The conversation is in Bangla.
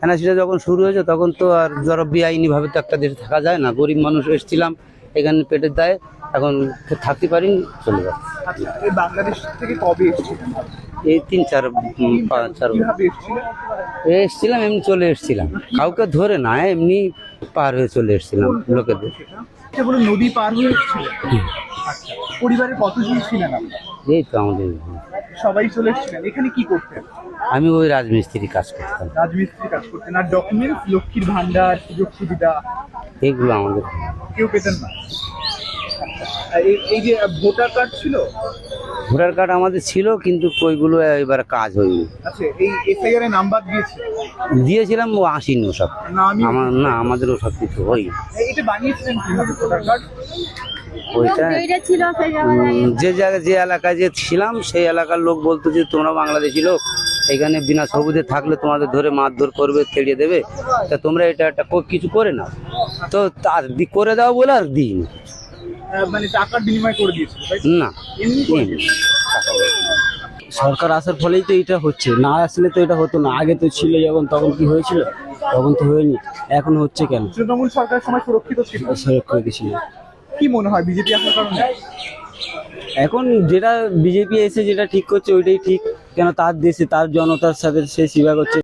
এনআরসিটা যখন শুরু হয়েছে তখন তো আর ধরো বেআইনিভাবে তো একটা দেশে থাকা যায় না। গরিব মানুষ এসেছিলাম এখানে পেটের দায়ে, এখন থাকতে পারিনি, চলে যাচ্ছে। আচ্ছা, এই বাংলাদেশ থেকে কবে এসেছিলেন? এই 3-4 কিভাবে এসেছিলেন? এসছিলাম, এমনি চলে এসছিলাম, কাউকে ধরে না, এমনি পার হয়ে চলে এসছিলাম লোকেদের। এটা বলে নদী পার হয়ে এসেছিলেন? আচ্ছা, পরিবারে কতজন ছিলেন আপনার? এই তো আমাদের, সবাই চলে এসেছিলেন। এখানে কি করতেন? আমি ওই রাজমিস্ত্রি কাজ করতাম, রাজমিস্ত্রি কাজ করতেন। আর ডকুমেন্টস, লক্ষ্মীর ভান্ডার, সুযোগ সুবিধা এইগুলো আমাদের। কেউ পেতেন না? আর এই যে ভোটার কার্ড ছিল? ভোটার কার্ড আমাদের ছিল, কিন্তু ওইগুলো এবার কাজ হয়নি। আচ্ছা, এই এসআইআর এর নাম্বার দিয়েছে? দিয়েছিলাম, ও আসেনি ওসব। না, আমি আমাদের ওসব কিছু হয়নি। এটা বানিয়েছিলেন কিভাবে ভোটার কার্ড? ওইটা যে জায়গায়, যে এলাকায় যে ছিলাম সেই এলাকার লোক বলতো যে তোমরা বাংলাদেশি লোক, এখানে বিনা সবুজে থাকলে তোমাদের ধরে মারধর করবে, তেড়িয়ে দেবে, তা তোমরা এটা একটা কিছু করে নাও। তো তার করে দাও বলে আর দিইনি। মানে টাকার বিনিময় করে দিয়েছিল, তাই তো? না, এমনি করে এমনি। সরকার আসার ফলেই তো এটা হচ্ছে, না আসলে তো এটা হতো না। আগে তো ছিল যখন, তখন কি হয়েছিল? তখন তো হয়নি, এখন হচ্ছে কেন? তৃণমূল সরকারের সময় সুরক্ষিত ছিল। সুরক্ষিত ছিল। কি মনে হয় বিজেপি আসার কারণে? এখন যেটা বিজেপি এসে যেটা ঠিক করছে ওইটাই ঠিক, কেন তার দেশে তার জনতার সাথে সে সেবা করছে।